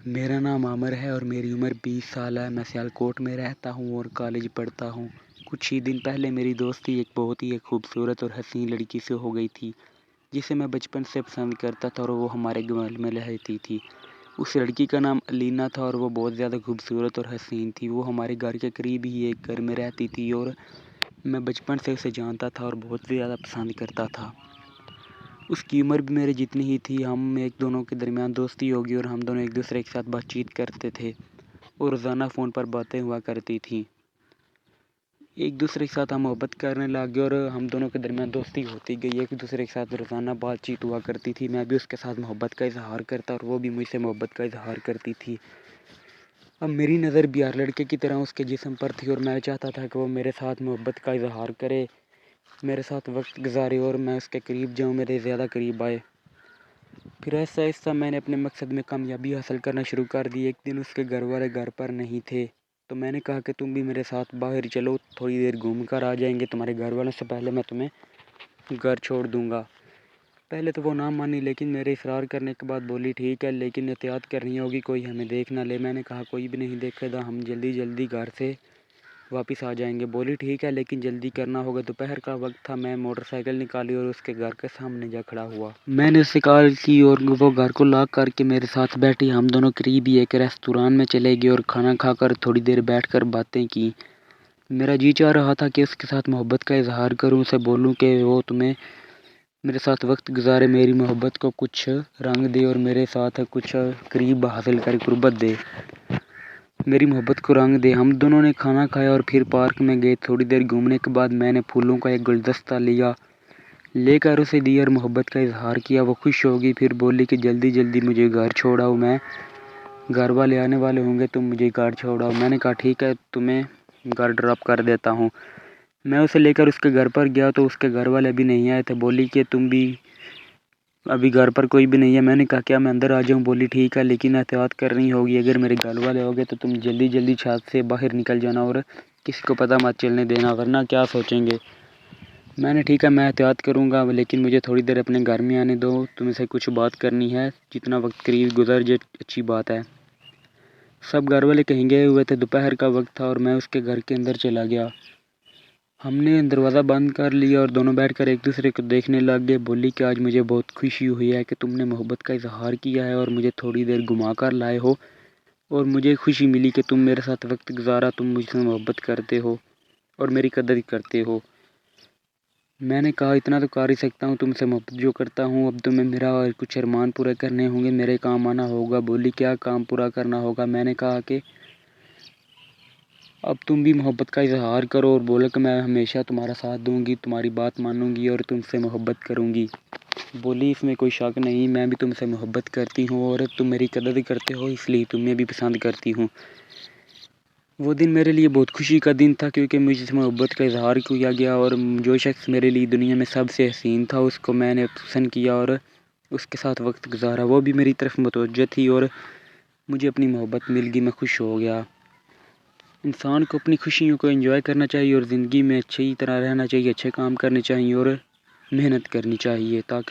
میرا نام عامر ہے اور میری عمر 20 سال ہے۔ میں سیالکوٹ میں رہتا ہوں اور کالج پڑھتا ہوں۔ کچھ ہی دن پہلے میری دوستی ایک بہت ہی خوبصورت اور حسین لڑکی سے ہو گئی تھی جسے میں بچپن سے پسند کرتا تھا اور وہ ہمارے گھر میں رہتی تھی۔ اس لڑکی کا نام علینا تھا اور وہ بہت زیادہ خوبصورت اور حسین تھی۔ وہ ہمارے گھر کے قریب ہی ایک گھر میں رہتی تھی اور میں بچپن سے اسے جانتا تھا اور بہت زیادہ پسند کرتا تھا۔ اس کی عمر بھی میرے جتنی ہی تھی۔ ہم ایک دونوں کے درمیان دوستی ہوگی اور ہم دونوں ایک دوسرے کے ساتھ بات چیت کرتے تھے اور روزانہ فون پر باتیں ہوا کرتی تھیں۔ ایک دوسرے کے ساتھ ہم محبت کرنے لگ گئے اور ہم دونوں کے درمیان دوستی ہوتی گئی۔ ایک دوسرے کے ساتھ روزانہ بات چیت ہوا کرتی تھی۔ میں بھی اس کے ساتھ محبت کا اظہار کرتا اور وہ بھی مجھ سے محبت کا اظہار کرتی تھی۔ اب میری نظر بھی ہر لڑکے کی طرح اس کے جسم پر تھی اور میں چاہتا تھا کہ وہ میرے ساتھ محبت کا اظہار کرے، میرے ساتھ وقت گزارے اور میں اس کے قریب جاؤں، میرے زیادہ قریب آئے۔ پھر ایسا ایسا میں نے اپنے مقصد میں کامیابی حاصل کرنا شروع کر دی۔ ایک دن اس کے گھر والے گھر پر نہیں تھے تو میں نے کہا کہ تم بھی میرے ساتھ باہر چلو، تھوڑی دیر گھوم کر آ جائیں گے، تمہارے گھر والوں سے پہلے میں تمہیں گھر چھوڑ دوں گا۔ پہلے تو وہ نہ مانی لیکن میرے اصرار کرنے کے بعد بولی ٹھیک ہے لیکن احتیاط کرنی ہوگی، کوئی ہمیں دیکھ نہ لے۔ میں نے کہا کوئی بھی نہیں دیکھے گا، ہم جلدی جلدی گھر سے واپس آ جائیں گے۔ بولی ٹھیک ہے لیکن جلدی کرنا ہوگا۔ دوپہر کا وقت تھا۔ میں موٹر سائیکل نکالی اور اس کے گھر کے سامنے جا کھڑا ہوا۔ میں نے اسے کال کی اور وہ گھر کو لاک کر کے میرے ساتھ بیٹھی۔ ہم دونوں قریب ہی ایک ریستوران میں چلے گئے اور کھانا کھا کر تھوڑی دیر بیٹھ کر باتیں کی۔ میرا جی چاہ رہا تھا کہ اس کے ساتھ محبت کا اظہار کروں، اسے بولوں کہ وہ تمہیں میرے ساتھ وقت گزارے، میری محبت کو کچھ رنگ دے اور میرے ساتھ کچھ قریب حاصل کرے، قربت دے، میری محبت کو رنگ دے۔ ہم دونوں نے کھانا کھایا اور پھر پارک میں گئے۔ تھوڑی دیر گھومنے کے بعد میں نے پھولوں کا ایک گلدستہ لے کر اسے دیا اور محبت کا اظہار کیا۔ وہ خوش ہو گئی، پھر بولی کہ جلدی جلدی مجھے گھر چھوڑاؤ، میں گھر والے آنے والے ہوں گے، تم مجھے گھر چھوڑاؤ۔ میں نے کہا ٹھیک ہے، تمہیں گھر ڈراپ کر دیتا ہوں۔ میں اسے لے کر اس کے گھر پر گیا تو اس کے گھر والے ابھی نہیں آئے تھے۔ بولی کہ تم بھی ابھی گھر پر کوئی بھی نہیں ہے۔ میں نے کہا کیا میں اندر آ جاؤں؟ بولی ٹھیک ہے لیکن احتیاط کرنی ہوگی، اگر میرے گھر والے ہو گئے تو تم جلدی جلدی چھت سے باہر نکل جانا اور کسی کو پتہ مت چلنے دینا ورنہ کیا سوچیں گے۔ میں نے ٹھیک ہے میں احتیاط کروں گا لیکن مجھے تھوڑی دیر اپنے گھر میں آنے دو، تم سے کچھ بات کرنی ہے، جتنا وقت قریب گزر جائے اچھی بات ہے۔ سب گھر والے کہیں گئے ہوئے تھے، دوپہر کا وقت تھا اور میں اس کے گھر کے اندر چلا گیا۔ ہم نے دروازہ بند کر لیا اور دونوں بیٹھ کر ایک دوسرے کو دیکھنے لگ گئے۔ بولی کہ آج مجھے بہت خوشی ہوئی ہے کہ تم نے محبت کا اظہار کیا ہے اور مجھے تھوڑی دیر گھما کر لائے ہو اور مجھے خوشی ملی کہ تم میرے ساتھ وقت گزارا، تم مجھ سے محبت کرتے ہو اور میری قدر کرتے ہو۔ میں نے کہا اتنا تو کر ہی سکتا ہوں، تم سے محبت جو کرتا ہوں، اب تمہیں میرا کچھ ارمان پورے کرنے ہوں گے، میرے کام آنا ہوگا۔ بولی کیا کام پورا کرنا ہوگا؟ میں نے کہا کہ اب تم بھی محبت کا اظہار کرو اور بولو کہ میں ہمیشہ تمہارا ساتھ دوں گی، تمہاری بات مانوں گی اور تم سے محبت کروں گی۔ بولی اس میں کوئی شک نہیں، میں بھی تم سے محبت کرتی ہوں اور تم میری قدر کرتے ہو اس لیے تمہیں بھی پسند کرتی ہوں۔ وہ دن میرے لیے بہت خوشی کا دن تھا کیونکہ مجھ سے محبت کا اظہار کیا گیا اور جو شخص میرے لیے دنیا میں سب سے حسین تھا اس کو میں نے پسند کیا اور اس کے ساتھ وقت گزارا۔ وہ بھی میری طرف متوجہ تھی اور مجھے اپنی محبت مل گئی، میں خوش ہو گیا۔ انسان کو اپنی خوشیوں کو انجوائے کرنا چاہیے اور زندگی میں اچھی طرح رہنا چاہیے، اچھے کام کرنے چاہیے اور محنت کرنی چاہیے تاکہ